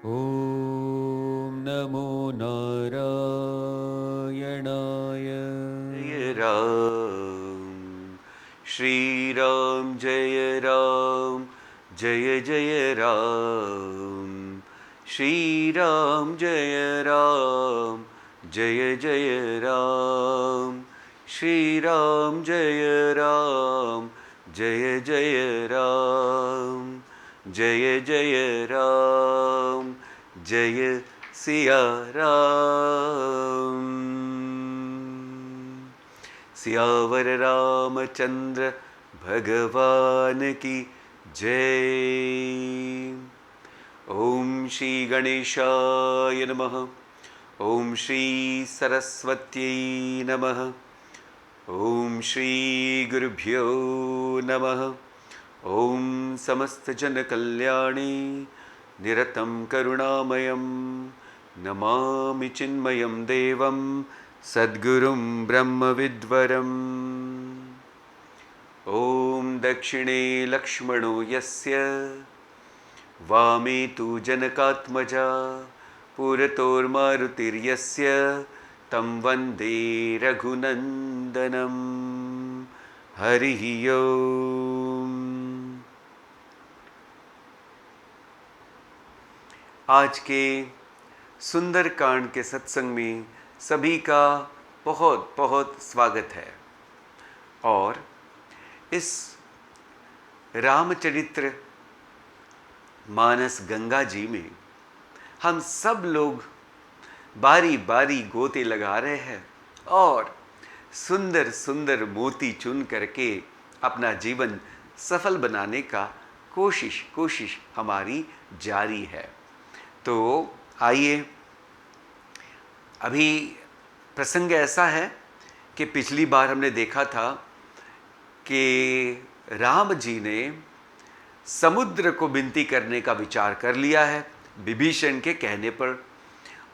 ॐ नमो नारायणाय। जय राम श्रीराम जय राम जय जय राम श्रीराम जय राम जय जय राम श्रीराम जय राम जय जय राम जय जय राम जय सिया राम। सियावर रामचंद्र भगवान की जय। ओम श्री गणेशाय नमः। ओम श्री सरस्वत्यै नमः। ओम श्री गुरुभ्यो नमः। ओम समस्त जन कल्याणी निरतं करुणामयं नमामि चिन्मयं देवं सद्गुरुं ब्रह्मविद्वरम्। ॐ दक्षिणे लक्ष्मणो यस्य वामे तु जनकात्मजा पुरतोर्मारुतिर्यस्य तं वन्दे रघुनन्दनं। हरिः ओम्। आज के सुंदरकांड के सत्संग में सभी का बहुत बहुत स्वागत है। और इस रामचरित्र मानस गंगा जी में हम सब लोग बारी बारी गोते लगा रहे हैं और सुंदर सुंदर मोती चुन करके अपना जीवन सफल बनाने का कोशिश हमारी जारी है। तो आइए, अभी प्रसंग ऐसा है कि पिछली बार हमने देखा था कि राम जी ने समुद्र को विनती करने का विचार कर लिया है विभीषण के कहने पर,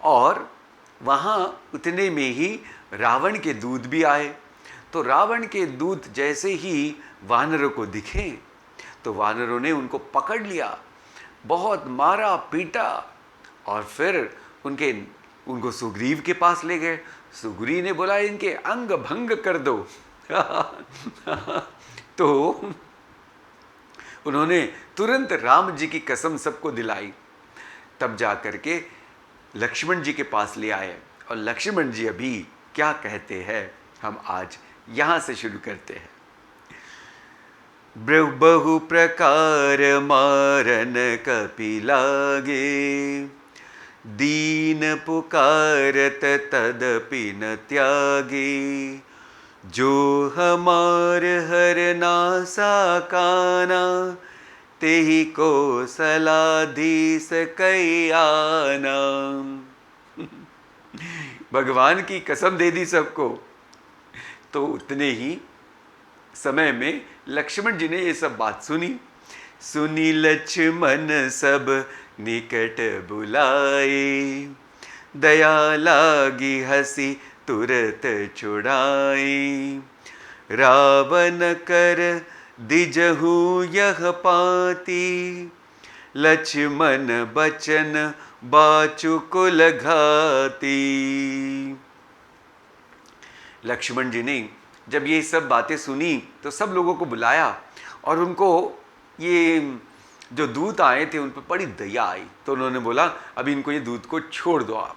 और वहाँ उतने में ही रावण के दूत भी आए। तो रावण के दूत जैसे ही वानरों को दिखे तो वानरों ने उनको पकड़ लिया, बहुत मारा पीटा और फिर उनको सुग्रीव के पास ले गए। सुग्रीव ने बोला इनके अंग भंग कर दो। तो उन्होंने तुरंत राम जी की कसम सबको दिलाई। तब जा करके लक्ष्मण जी के पास ले आए और लक्ष्मण जी अभी क्या कहते हैं हम आज यहाँ से शुरू करते हैं। बहु प्रकार मारन कपिलागे दीन पुकारत तदपि न त्यागे। जो हमार हर नासा काना तेहि को सलाधीस कैयाना। भगवान की कसम दे दी सबको। तो उतने ही समय में लक्ष्मण जी ने ये सब बात सुनी। सुनी लक्ष्मण सब निकट बुलाए दया लागी हसी तुरत छुड़ाई। रावण कर दिजहु यह पाती लक्ष्मण बचन बाचु कुल घाती। लक्ष्मण जी ने जब ये सब बातें सुनी तो सब लोगों को बुलाया और उनको ये जो दूत आए थे उन पर बड़ी दया आई। तो उन्होंने बोला अभी इनको ये दूत को छोड़ दो आप।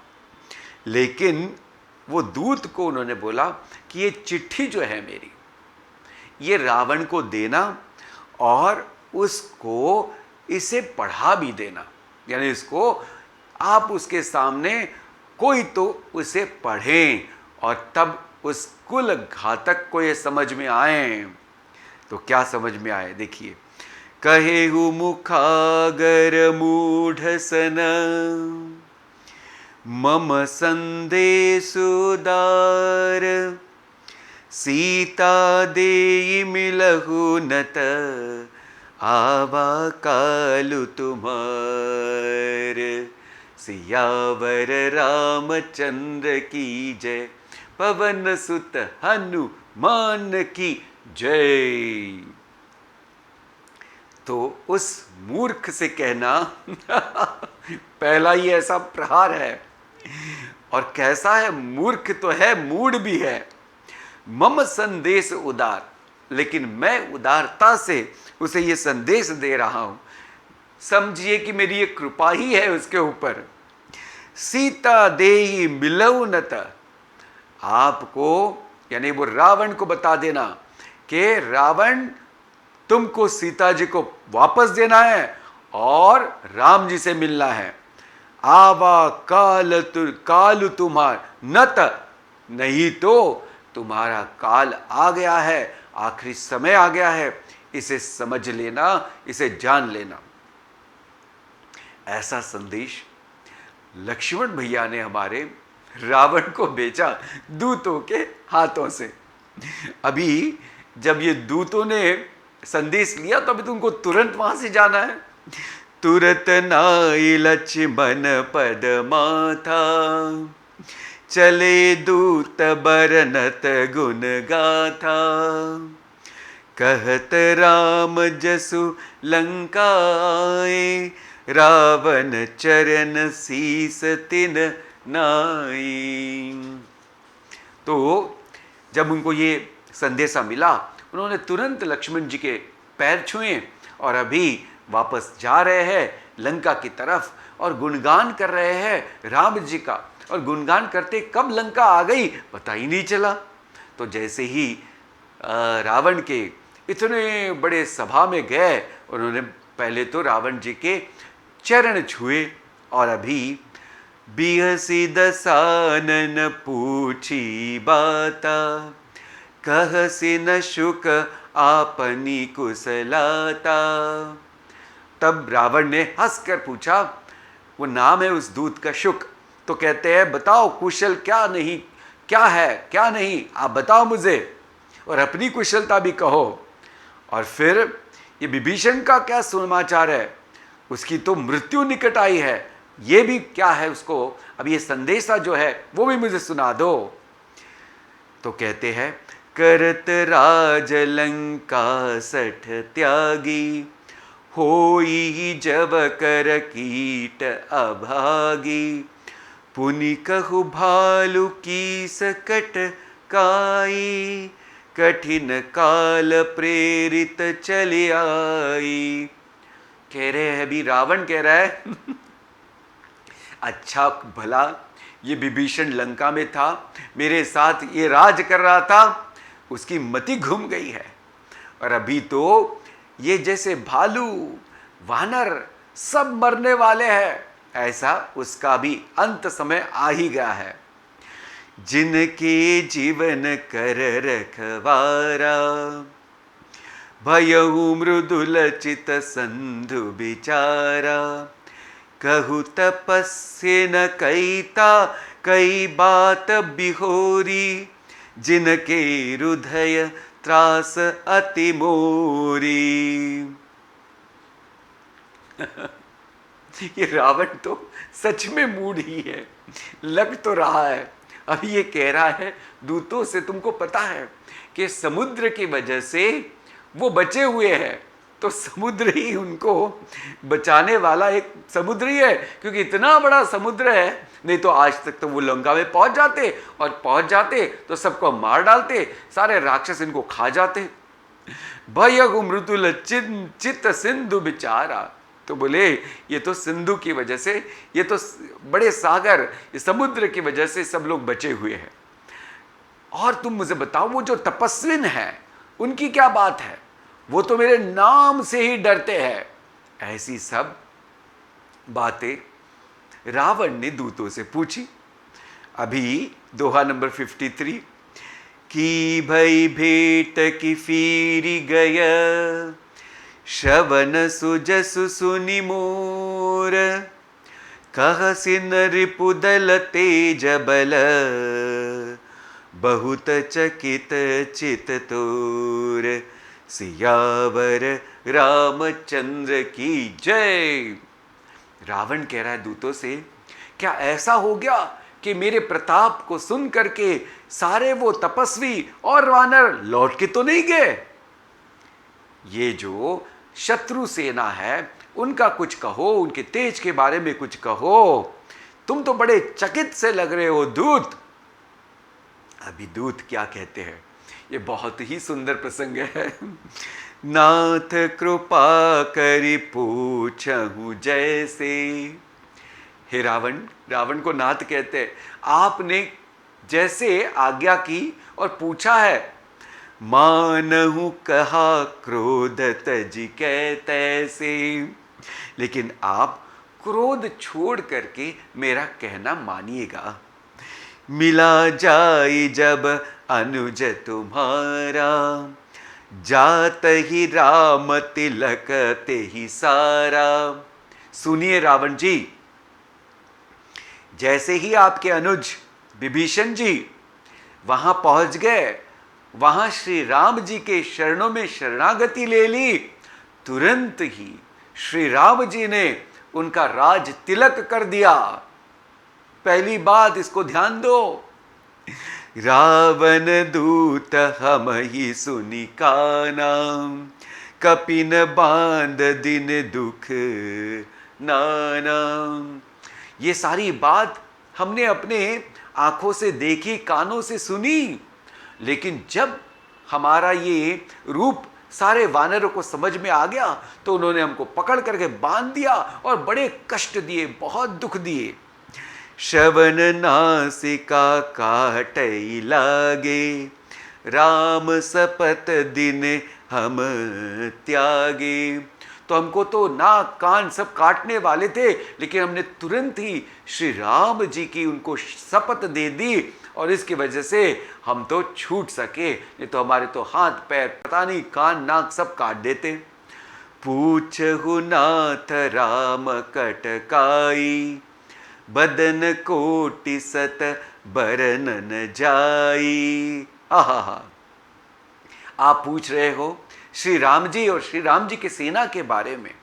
लेकिन वो दूत को उन्होंने बोला कि ये चिट्ठी जो है मेरी, ये रावण को देना और उसको इसे पढ़ा भी देना, यानी इसको आप उसके सामने कोई तो उसे पढ़ें और तब उस कुल घातक को ये समझ में आए। तो क्या समझ में आए देखिए। कहेहु मुखागर मूढ़ सन मम संदेशुदार सीता देई मिलहु नत आवा कालु तुम्हार। सियावर रामचंद्र की जय पवन सुत हनुमान की जय। तो उस मूर्ख से कहना पहला ही ऐसा प्रहार है। और कैसा है, मूर्ख तो है, मूड भी है। मम संदेश उदार, लेकिन मैं उदारता से उसे ये संदेश दे रहा हूं। समझिए कि मेरी ये कृपा ही है उसके ऊपर। सीता देही मिलऊ नत, आपको यानी वो रावण को बता देना कि रावण तुमको सीता जी को वापस देना है और राम जी से मिलना है। आवा काल तुम्हार नत, नहीं तो तुम्हारा काल आ गया है, आखिरी समय आ गया है, इसे समझ लेना, इसे जान लेना। ऐसा संदेश लक्ष्मण भैया ने हमारे रावण को भेजा दूतों के हाथों से। अभी जब ये दूतों ने संदेश लिया तो अभी तुमको तुरंत वहां से जाना है। तुरत नाई लक्ष्मण पद माथा, चले दूत बरनत गुण गाथा। कहत राम जसु लंकाए, रावण चरण शीस तिन नाई। तो जब उनको ये संदेशा मिला, उन्होंने तुरंत लक्ष्मण जी के पैर छुए और अभी वापस जा रहे हैं लंका की तरफ और गुणगान कर रहे हैं राम जी का। और गुणगान करते कब लंका आ गई पता ही नहीं चला। तो जैसे ही रावण के इतने बड़े सभा में गए, उन्होंने पहले तो रावण जी के चरण छुए और अभी बिहसी दसानन पूछी बाता, कहसी न शुक आपनी कुशलाता। तब रावण ने हंसकर पूछा, वो नाम है उस दूत का शुक, तो कहते हैं बताओ कुशल क्या नहीं, क्या है क्या नहीं, आप बताओ मुझे और अपनी कुशलता भी कहो। और फिर ये विभीषण का क्या समाचार है, उसकी तो मृत्यु निकट आई है, ये भी क्या है उसको, अब ये संदेशा जो है वो भी मुझे सुना दो। तो कहते हैं करत राज लंका सठ त्यागी, होई जब कर कीट अभागी। पुनि कहु भालु की सकट काई, कठिन काल प्रेरित चले आई। कह रहे हैं भी, रावण कह रहा है अच्छा भला ये विभीषण लंका में था, मेरे साथ ये राज कर रहा था, उसकी मति घूम गई है और अभी तो ये जैसे भालू वानर सब मरने वाले हैं, ऐसा उसका भी अंत समय आ ही गया है। जिनके जीवन कर रखवारा, भयहु मृदुल चित संधु बिचारा। कहु तपस्या न कैता कई बात बिहोरी, जिनके हृदय त्रास अति मोरी। ये रावण तो सच में मूड ही है, लग तो रहा है। अभी ये कह रहा है दूतों से, तुमको पता है कि समुद्र की वजह से वो बचे हुए हैं, तो समुद्र ही उनको बचाने वाला एक समुद्र ही है, क्योंकि इतना बड़ा समुद्र है, नहीं तो आज तक तो वो लंका में पहुंच जाते और पहुंच जाते तो सबको मार डालते, सारे राक्षस इनको खा जाते। भयगु मृदुल चित सिंधु बिचारा, तो बोले ये तो सिंधु की वजह से, ये तो बड़े सागर, ये समुद्र की वजह से सब लोग बचे हुए हैं। और तुम मुझे बताओ वो जो तपस्विन है उनकी क्या बात है, वो तो मेरे नाम से ही डरते हैं। ऐसी सब बातें रावण ने दूतों से पूछी। अभी दोहा नंबर 53, की भई भेंट की फिरी गया, श्रवण सुजसु सुनि मोर। कहसि न रिपुदल तेज बल, बहुत चकित चित तोर। सियावर रामचंद्र की जय। रावण कह रहा है दूतों से, क्या ऐसा हो गया कि मेरे प्रताप को सुन करके सारे वो तपस्वी और वानर लौट के तो नहीं गए? ये जो शत्रु सेना है उनका कुछ कहो, उनके तेज के बारे में कुछ कहो। तुम तो बड़े चकित से लग रहे हो दूत। अभी दूत क्या कहते हैं, ये बहुत ही सुंदर प्रसंग है। नाथ कृपा करी पूछहु जैसे। हे रावण, रावण को नाथ कहते हैं, आपने जैसे आज्ञा की और पूछा है। मानहु कहा क्रोध तजी कै तैसे। लेकिन आप क्रोध छोड़ करके मेरा कहना मानिएगा। मिला जाई जब अनुज तुम्हारा, जात ही राम तिलक ते ही सारा। सुनिए रावण जी, जैसे ही आपके अनुज विभीषण जी वहां पहुंच गए, वहां श्री राम जी के शरणों में शरणागति ले ली, तुरंत ही श्री राम जी ने उनका राज तिलक कर दिया। पहली बात इसको ध्यान दो। रावण दूत हम ही सुनी काना, कपिन बांध दिन दुख नाना। ये सारी बात हमने अपने आंखों से देखी, कानों से सुनी, लेकिन जब हमारा ये रूप सारे वानरों को समझ में आ गया तो उन्होंने हमको पकड़ करके बांध दिया और बड़े कष्ट दिए, बहुत दुख दिए। श्रवण नासिका काटई लागे, राम सपत दिन हम त्यागे। तो हमको तो नाक कान सब काटने वाले थे, लेकिन हमने तुरंत ही श्री राम जी की उनको शपथ दे दी और इसकी वजह से हम तो छूट सके, नहीं तो हमारे तो हाथ पैर पता नहीं कान नाक सब काट देते। पूछहु नाथ राम कटकाई, बदन कोटि सत बरनन जाई। आहा, आप पूछ रहे हो श्री राम जी और श्री राम जी की सेना के बारे में,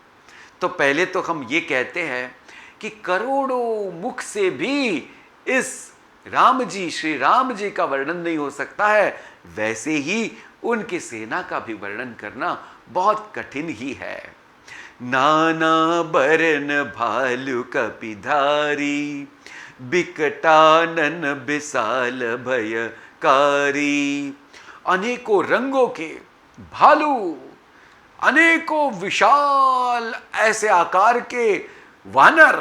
तो पहले तो हम ये कहते हैं कि करोड़ों मुख से भी इस राम जी, श्री राम जी का वर्णन नहीं हो सकता है, वैसे ही उनकी सेना का भी वर्णन करना बहुत कठिन ही है। नाना बरन भालु कपिधारी, बिकटानन विशाल भयकारी। अनेकों रंगों के भालू, अनेकों विशाल ऐसे आकार के वानर,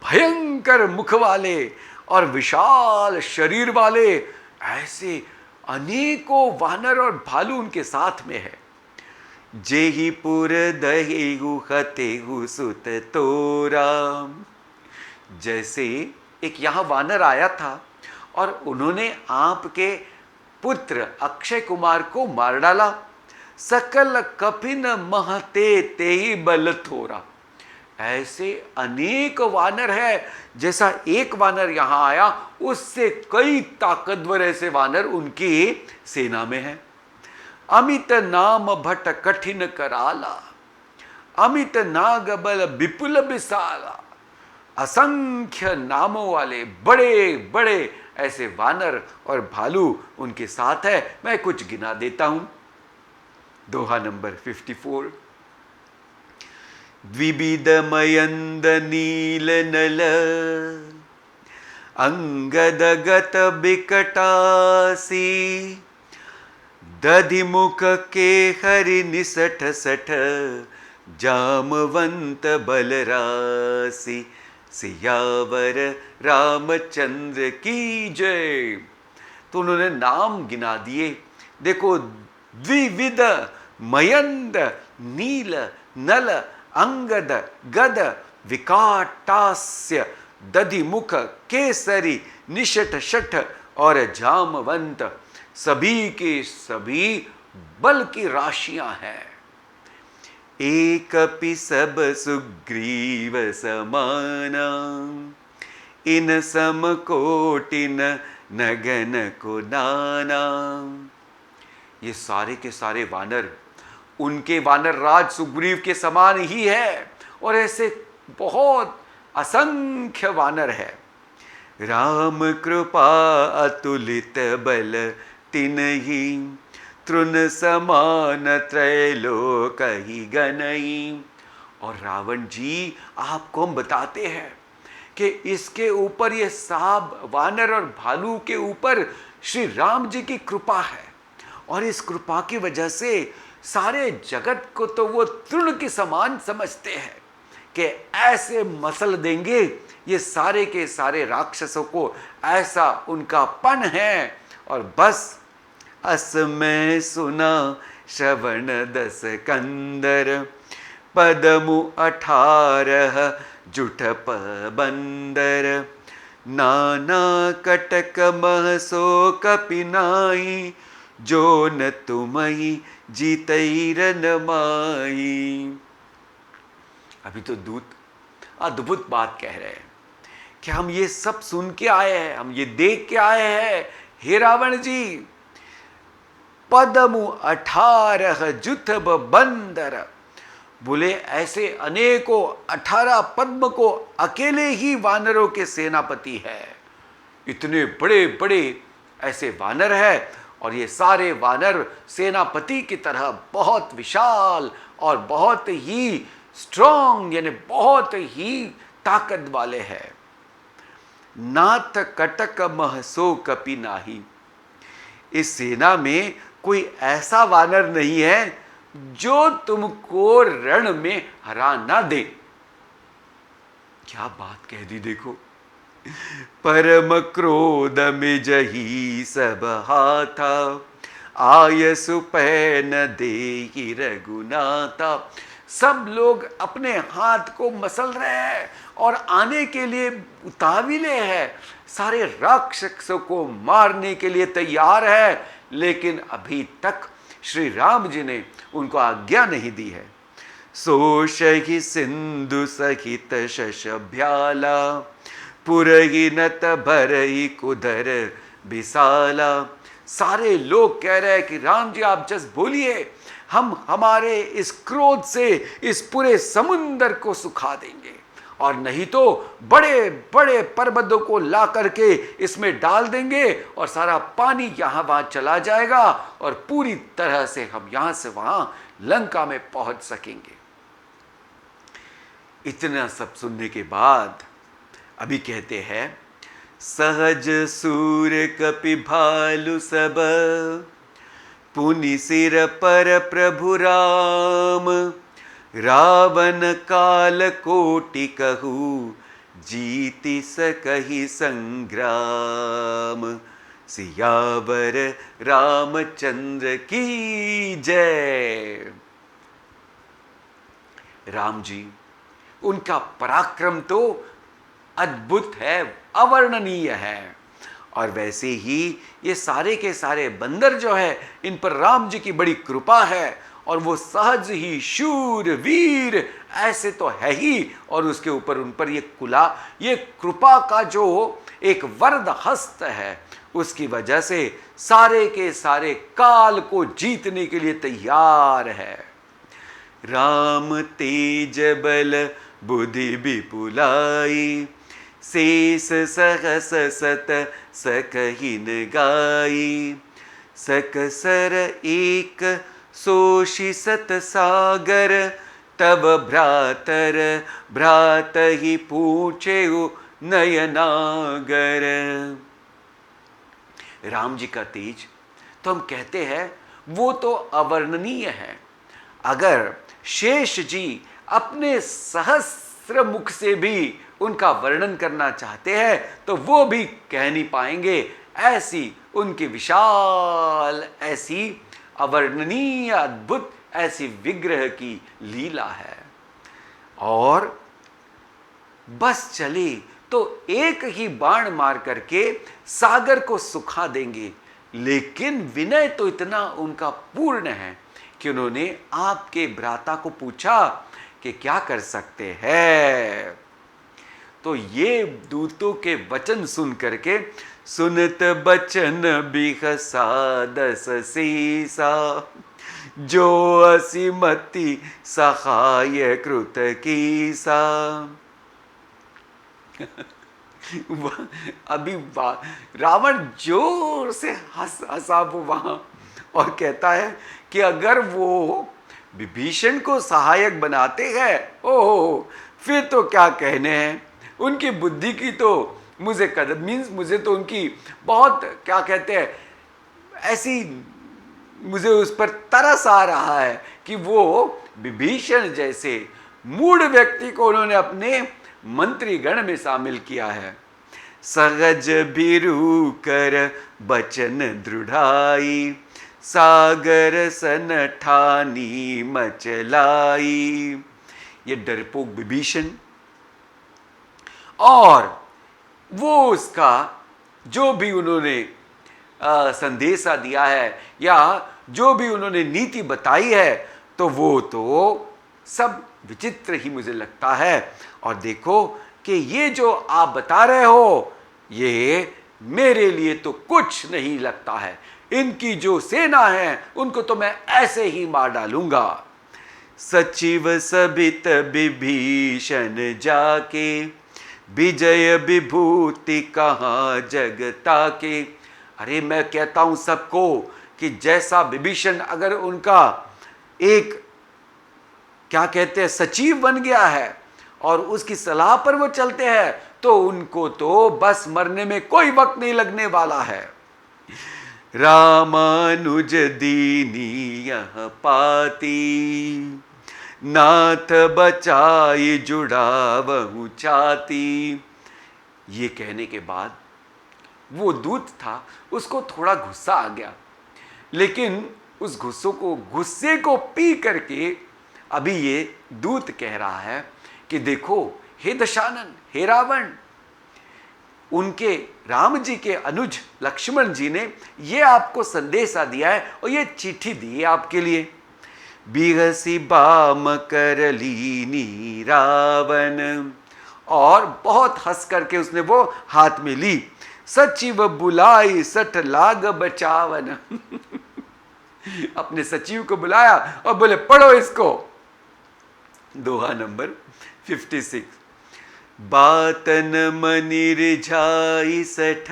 भयंकर मुख वाले और विशाल शरीर वाले, ऐसे अनेकों वानर और भालू उनके साथ में है। जेहि पुर दहेहु हतेहु सुत तोरा। जैसे एक यहां वानर आया था और उन्होंने आपके पुत्र अक्षय कुमार को मार डाला। सकल कपिन महते तेहि बल थोरा। ऐसे अनेक वानर है, जैसा एक वानर यहां आया उससे कई ताकतवर ऐसे वानर उनकी सेना में है। अमित नाम भट कठिन कराला, अमित नाग बल विपुल विशाला। असंख्य नामों वाले बड़े बड़े ऐसे वानर और भालू उनके साथ है। मैं कुछ गिना देता हूं। दोहा नंबर 54। द्विविध मयंद नील नल, अंगद गत बिकटासी। दधिमुख के हरि निसठ सठ, जामवंत बलरासी। सियावर रामचंद्र की जय। तो उन्होंने नाम गिना दिए। देखो, द्विविध मयंद नील नल अंगद गद विकाटास्य दधिमुख केसरी निषठ शठ और जामवंत, सभी के सभी बल की राशियां हैं। एक पि सब सुग्रीव समाना, इन सम कोटिन नगन को नाना। ये सारे के सारे वानर उनके वानर राज सुग्रीव के समान ही है और ऐसे बहुत असंख्य वानर है। राम कृपा अतुलित बल तिनहि, तृण समान त्रैलोक ही गनई। और रावण जी आपको हम बताते हैं कि इसके ऊपर, ये सांप, वानर और भालू के ऊपर श्री राम जी की कृपा है, और इस कृपा की वजह से सारे जगत को तो वो तृण के समान समझते हैं कि ऐसे मसल देंगे ये सारे के सारे राक्षसों को, ऐसा उनका पन है। और बस अस में सुना श्रवण दस कंदर, पदमु 18 जुठप बंदर, नाना कटक महसो कपिनाई, जो न तुमहि जीतैरन माई। अभी तो दूत अद्भुत बात कह रहे हैं कि हम ये सब सुन के आए हैं, हम ये देख के आए हैं, हे रावण जी, पदमु 18 जुथब बंदर, बोले ऐसे अनेकों 18 पद्म को अकेले ही वानरों के सेनापति है। इतने बड़े बड़े ऐसे वानर है, और ये सारे वानर सेनापति की तरह बहुत विशाल और बहुत ही स्ट्रॉन्ग, यानी बहुत ही ताकत वाले हैं। नाथ कटक महसो कपि नाही, इस सेना में कोई ऐसा वानर नहीं है जो तुमको रण में हरा ना दे। क्या बात कह दी देखो। परम क्रोध में जही सब हाथा, आयसु पैन देहि रघुनाथा। सब लोग अपने हाथ को मसल रहे हैं और आने के लिए उताविले हैं, सारे राक्षसों को मारने के लिए तैयार है, लेकिन अभी तक श्री राम जी ने उनको आज्ञा नहीं दी है। सोषहि सिंधु सहित शशभ्याला, पुरहि नत भरहि कुदर विशाला। सारे लोग कह रहे हैं कि राम जी आप जस्ट बोलिए, हम हमारे इस क्रोध से इस पूरे समुंदर को सुखा देंगे, और नहीं तो बड़े बड़े पर्वतों को ला करके इसमें डाल देंगे और सारा पानी यहाँ वहाँ चला जाएगा, और पूरी तरह से हम यहाँ से वहाँ लंका में पहुँच सकेंगे। इतना सब सुनने के बाद अभी कहते हैं, सहज सूर कपि भालु सब, पुनि सिर पर प्रभु राम, रावण काल कोटि कहू, जीति सकहि संग्राम। सियावर रामचंद्र की जय। राम जी, उनका पराक्रम तो अद्भुत है, अवर्णनीय है, और वैसे ही ये सारे के सारे बंदर जो है, इन पर राम जी की बड़ी कृपा है, और वो सहज ही शूर वीर ऐसे तो है ही, और उसके ऊपर उन पर ये कृपा का जो एक वरद हस्त है, उसकी वजह से सारे के सारे काल को जीतने के लिए तैयार है। राम तेज बल बुद्धि विपुलाई, शेष सहस सत सकहिन गाई, सकसर एक सोषि सत सागर, तब भ्रातर भ्रात ही पूछे नयनागर। राम जी का तेज तो हम कहते हैं वो तो अवर्णनीय है। अगर शेष जी अपने सहस्र मुख से भी उनका वर्णन करना चाहते हैं तो वो भी कह नहीं पाएंगे, ऐसी उनकी विशाल, ऐसी अवर्णनीय, अद्भुत ऐसी विग्रह की लीला है। और बस चले तो एक ही बाण मार करके सागर को सुखा देंगे, लेकिन विनय तो इतना उनका पूर्ण है कि उन्होंने आपके भ्राता को पूछा कि क्या कर सकते हैं। तो ये दूतों के वचन सुन करके, सुनत बचन बिहसा दस सीसा, जो असीमति सहाय कृत कीसा। अभी रावण जोर से हंसा वो वहां, और कहता है कि अगर वो विभीषण को सहायक बनाते हैं, ओहो, फिर तो क्या कहने हैं। उनकी बुद्धि की तो मुझे कदर मीन्स मुझे तो उनकी बहुत क्या कहते हैं ऐसी, मुझे उस पर तरस आ रहा है कि वो विभीषण जैसे मूढ़ व्यक्ति को उन्होंने अपने मंत्रीगण में शामिल किया है। सहज भिरू कर बचन दृढ़ाई, सागर सन ठानी मचलाई। ये डरपोक विभीषण, और वो उसका जो भी उन्होंने संदेशा दिया है या जो भी उन्होंने नीति बताई है, तो वो तो सब विचित्र ही मुझे लगता है। और देखो कि ये जो आप बता रहे हो, ये मेरे लिए तो कुछ नहीं लगता है। इनकी जो सेना है उनको तो मैं ऐसे ही मार डालूंगा। सचिव सबित विभीषण जाके, विजय विभूति कहाँ जगता के। अरे मैं कहता हूं सबको कि जैसा विभीषण अगर उनका एक क्या कहते हैं सचिव बन गया है और उसकी सलाह पर वो चलते हैं, तो उनको तो बस मरने में कोई वक्त नहीं लगने वाला है। रामानुज दीनी यह पाती, नाथ बचाई जुड़ावहु छाती। ये कहने के बाद वो दूत था, उसको थोड़ा गुस्सा आ गया, लेकिन उस गुस्से को पी करके अभी ये दूत कह रहा है कि देखो हे दशानन, हे रावण, उनके राम जी के अनुज लक्ष्मण जी ने ये आपको संदेशा दिया है और ये चिट्ठी दी है आपके लिए। बिहसी बाम कर लीनी रावण, और बहुत हंस करके उसने वो हाथ में ली। सचिव बुलाई सठ लाग बचावन अपने सचिव को बुलाया और बोले पढ़ो इसको। दोहा नंबर 56। बातन मनि रिझाई सठ,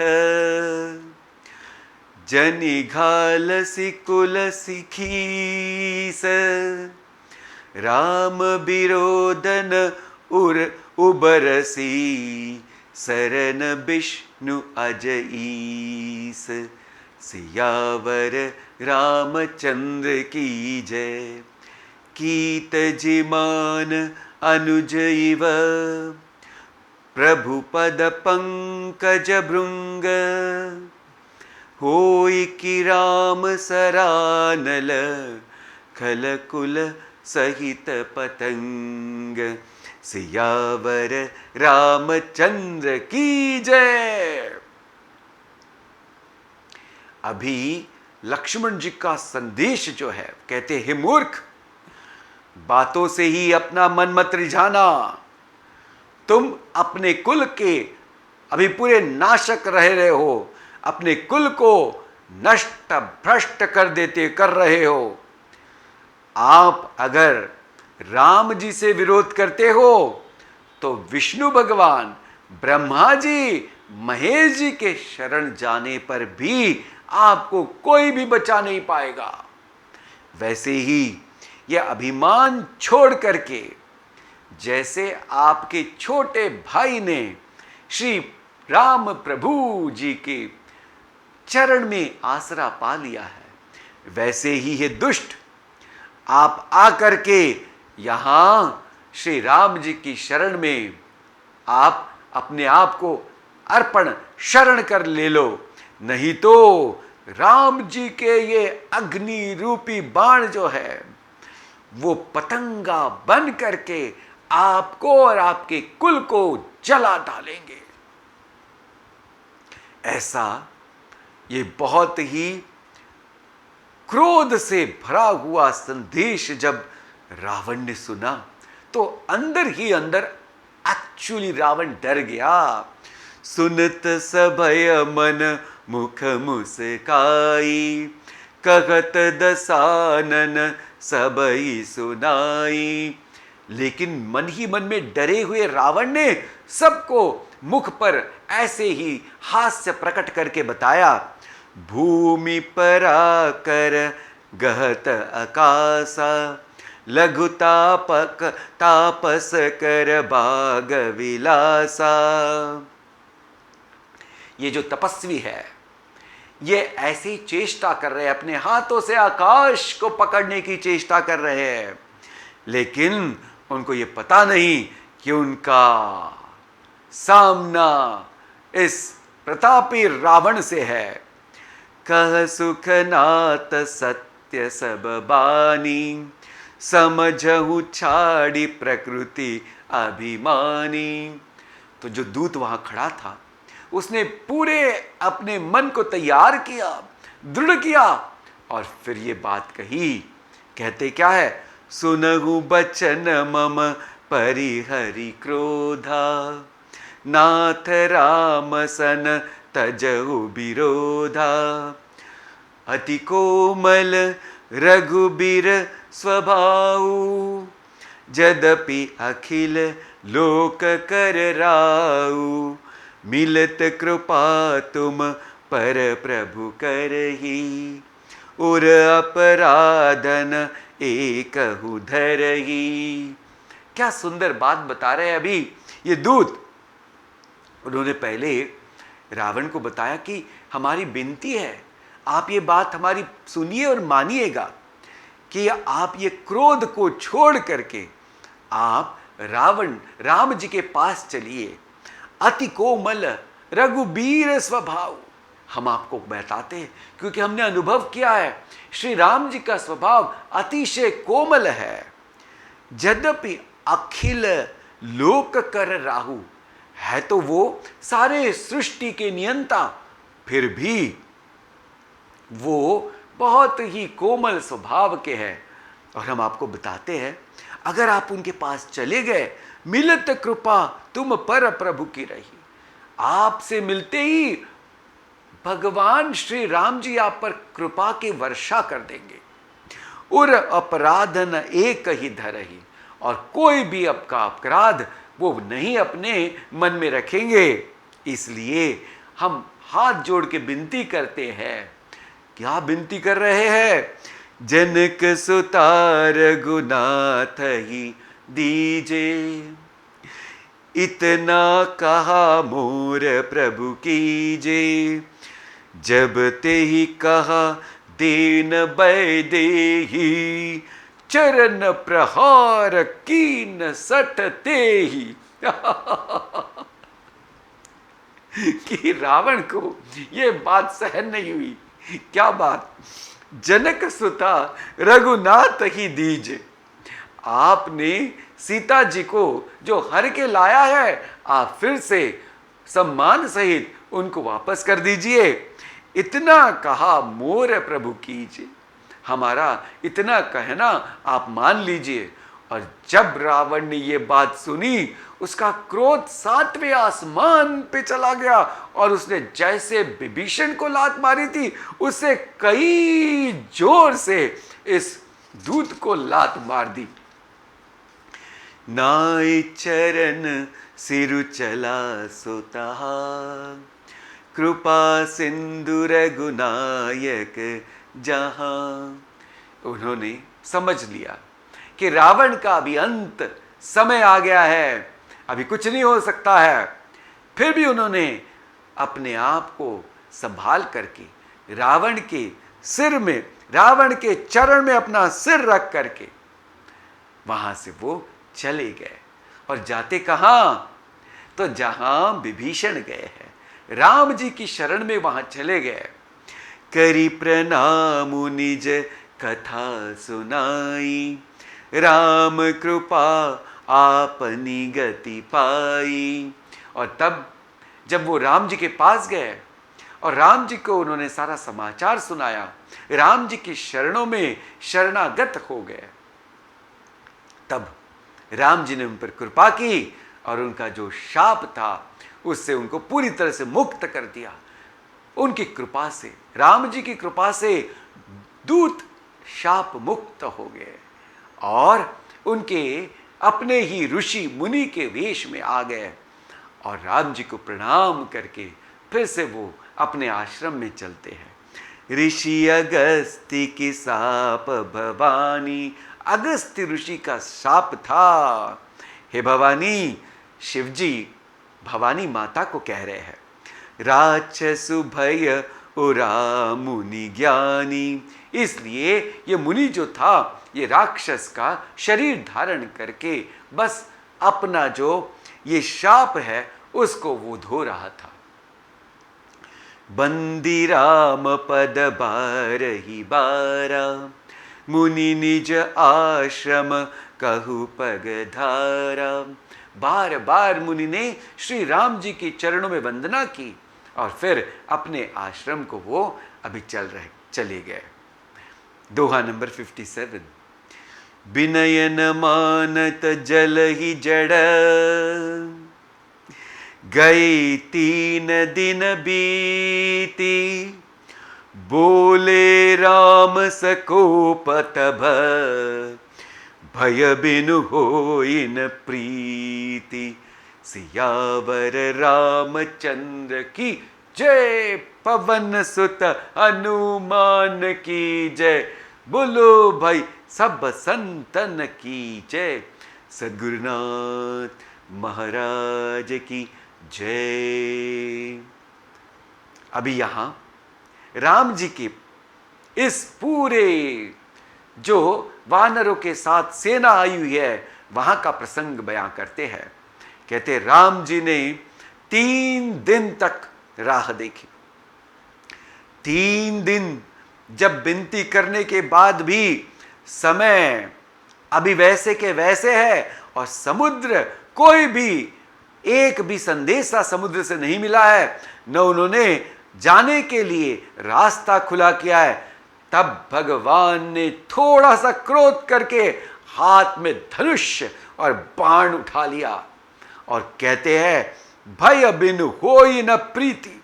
जनि घाल सिकुल सिखीस, राम विरोधन उर उबरसी, सरन विष्णु अजईस। सियावर रामचंद्र की जय, कीत जिमान अनुज इव, प्रभु पद पंकज भृंग, होई कि राम सरानल, खलकुल सहित पतंग। सियावर रामचंद्र की जय। अभी लक्ष्मण जी का संदेश जो है, कहते हे मूर्ख, बातों से ही अपना मन मत रिझाना। तुम अपने कुल के अभी पूरे नाशक रहे हो, अपने कुल को नष्ट भ्रष्ट कर रहे हो। आप अगर राम जी से विरोध करते हो तो विष्णु भगवान, ब्रह्मा जी, महेश जी के शरण जाने पर भी आपको कोई भी बचा नहीं पाएगा। वैसे ही यह अभिमान छोड़ करके, जैसे आपके छोटे भाई ने श्री राम प्रभु जी के चरण में आसरा पा लिया है, वैसे ही ये दुष्ट आप आकर के यहां श्री राम जी की शरण में आप अपने आप को अर्पण शरण कर ले लो, नहीं तो राम जी के ये अग्नि रूपी बाण जो है वो पतंगा बन करके आपको और आपके कुल को जला डालेंगे। ऐसा ये बहुत ही क्रोध से भरा हुआ संदेश जब रावण ने सुना तो अंदर ही अंदर एक्चुअली रावण डर गया। सुनत सभय मन मुख मुस्काई, कहत दसानन सबई सुनाई। लेकिन मन ही मन में डरे हुए रावण ने सबको मुख पर ऐसे ही हास्य प्रकट करके बताया। भूमि पर आकर गहत आकाशा, लघु तापक तापस कर बाग विलासा। ये जो तपस्वी है ये ऐसी चेष्टा कर रहे हैं, अपने हाथों से आकाश को पकड़ने की चेष्टा कर रहे हैं, लेकिन उनको ये पता नहीं कि उनका सामना इस प्रतापी रावण से है। कह सुख नाथ सत्य सब बानी, समझहु छाड़ी प्रकृति अभिमानी। तो जो दूत वहां खड़ा था उसने पूरे अपने मन को तैयार किया, दृढ़ किया और फिर ये बात कही। कहते क्या है? सुनहु बचन मम परिहरि क्रोधा, नाथ राम सन तजहु विरोधा। अति कोमल रघुबीर स्वभाव, यद्यपि अखिल लोक कर राऊ। मिलत कृपा तुम पर प्रभु करही, उर अपराधन एकहु धरही। क्या सुंदर बात बता रहे हैं अभी ये दूत। उन्होंने पहले रावण को बताया कि हमारी विनती है, आप ये बात हमारी सुनिए और मानिएगा कि आप ये क्रोध को छोड़ करके आप राम जी के पास चलिए। अति कोमल रघुबीर स्वभाव, हम आपको बताते हैं क्योंकि हमने अनुभव किया है श्री राम जी का स्वभाव अतिशय कोमल है। यद्यपि अखिल लोक कर राहु, है तो वो सारे सृष्टि के नियंता, फिर भी वो बहुत ही कोमल स्वभाव के हैं। और हम आपको बताते हैं अगर आप उनके पास चले गए, मिलत कृपा तुम पर प्रभु की रही, आपसे मिलते ही भगवान श्री राम जी आप पर कृपा की वर्षा कर देंगे। उर अपराधन एक ही धरही, और कोई भी आपका अपराध वो नहीं अपने मन में रखेंगे। इसलिए हम हाथ जोड़ के विनती करते हैं। क्या विनती कर रहे हैं? जनक सुता रघुनाथ ही दीजे, इतना कहा मोर प्रभु कीजे। जब ते ही कहा दीन बैदेही, चरण प्रहार कीन सटते ही। कि रावण को ये बात सहन नहीं हुई। क्या बात? जनक सुता रघुनाथ ही दीजे, आपने सीता जी को जो हर के लाया है, आप फिर से सम्मान सहित उनको वापस कर दीजिए। इतना कहा मोर प्रभु कीजिए, हमारा इतना कहना आप मान लीजिए। और जब रावण ने ये बात सुनी, उसका क्रोध 7वें आसमान पे चला गया और उसने जैसे विभीषण को लात मारी थी, उससे कई जोर से इस दूत को लात मार दी। नाय चरण सिरु चला सुता, कृपा सिंधु रघुनायक जहां। उन्होंने समझ लिया कि रावण का अभी अंत समय आ गया है, अभी कुछ नहीं हो सकता है। फिर भी उन्होंने अपने आप को संभाल करके रावण के सिर में, रावण के चरण में अपना सिर रख करके वहां से वो चले गए। और जाते कहां? तो जहां विभीषण गए हैं, राम जी की शरण में वहां चले गए। करी प्रणाम निज कथा सुनाई, राम कृपा आपनी गति पाई। और तब जब वो राम जी के पास गए और राम जी को उन्होंने सारा समाचार सुनाया, राम जी की शरणों में शरणागत हो गए, तब राम जी ने उन पर कृपा की और उनका जो शाप था उससे उनको पूरी तरह से मुक्त कर दिया। उनकी कृपा से, राम जी की कृपा से दूत शाप मुक्त हो गए और उनके अपने ही ऋषि मुनि के वेश में आ गए। और राम जी को प्रणाम करके फिर से वो अपने आश्रम में चलते हैं। ऋषि अगस्ती की साप भवानी, अगस्त्य ऋषि का शाप था। हे भवानी, शिवजी भवानी माता को कह रहे हैं, राक्षसु भय उरा मुनि ज्ञानी। इसलिए ये मुनि जो था, ये राक्षस का शरीर धारण करके बस अपना जो ये शाप है उसको वो धो रहा था। बंदी राम पद बारही बारा, मुनि निज आश्रम कहु पग धारा। बार बार मुनि ने श्री राम जी के चरणों में वंदना की और फिर अपने आश्रम को वो अभी चले गए। दोहा नंबर 57। बिनयन मानत जल ही जड़, गई 3 दिन बीती। बोले राम सकोप तब, भय बिनु होई न प्रीति। सियावर रामचंद्र की जय, पवन सुत हनुमान की जय। बोलो भाई सब संतन की जय। सद्गुरुनाथ महाराज की जय। अभी यहां राम जी की इस पूरे जो वानरों के साथ सेना आई हुई है वहां का प्रसंग बयां करते हैं। कहते राम जी ने 3 दिन तक राह देखी। 3 दिन जब विनती करने के बाद भी समय अभी वैसे के वैसे है और समुद्र कोई भी एक भी संदेशा समुद्र से नहीं मिला है, न उन्होंने जाने के लिए रास्ता खुला किया है। तब भगवान ने थोड़ा सा क्रोध करके हाथ में धनुष और बाण उठा लिया और कहते हैं भय बिनु होई न प्रीति।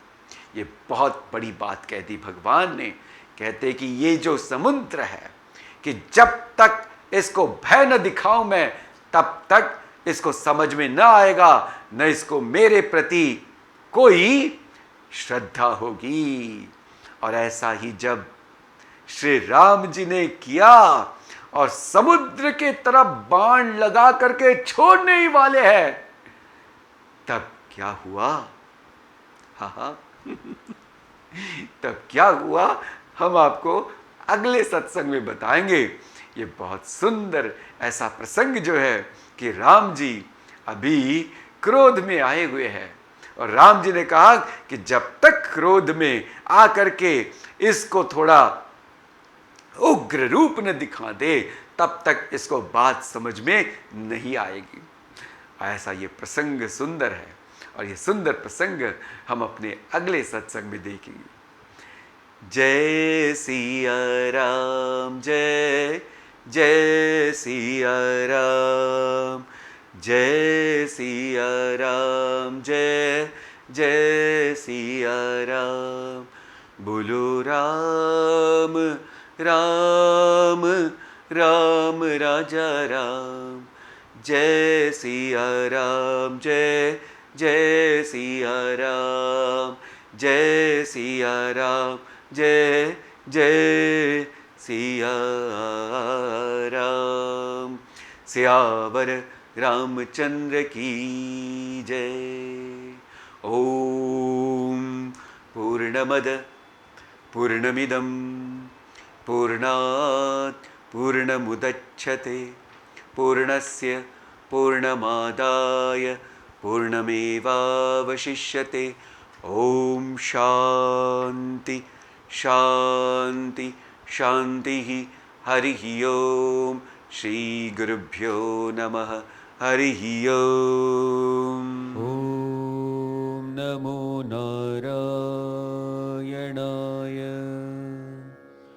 ये बहुत बड़ी बात कह दी भगवान ने। कहते कि ये जो समुद्र है कि जब तक इसको भय न दिखाऊं मैं तब तक इसको समझ में न आएगा, न इसको मेरे प्रति कोई श्रद्धा होगी। और ऐसा ही जब श्री राम जी ने किया और समुद्र के तरफ बाण लगा करके छोड़ने ही वाले हैं, तब क्या हुआ? हा तब क्या हुआ हम आपको अगले सत्संग में बताएंगे। ये बहुत सुंदर ऐसा प्रसंग जो है कि राम जी अभी क्रोध में आए हुए हैं और राम जी ने कहा कि जब तक क्रोध में आकर के इसको थोड़ा उग्र रूप न दिखा दे तब तक इसको बात समझ में नहीं आएगी। ऐसा ये प्रसंग सुंदर है और ये सुंदर प्रसंग हम अपने अगले सत्संग में देखेंगे। जय सिया राम, जय जय सिया राम, जय सिया राम, जय जय सिया राम। बोलो राम राम राम राजा राम, जय सिया राम, जय जय सिया राम, जय सिया राम, जय जय सिया राम। सियावर रामचंद्र की जय। ओम पूर्णमद पूर्णमिदं पूर्णात् पूर्णमुदच्छते पूर्णस्य पूर्णमादाय पूर्णमेवावशिष्यते। ओम शांति शांति शांति। हरिः ओम। श्री गुरुभ्यो नमः। हरिः ओम। ॐ नमो नारायणाय।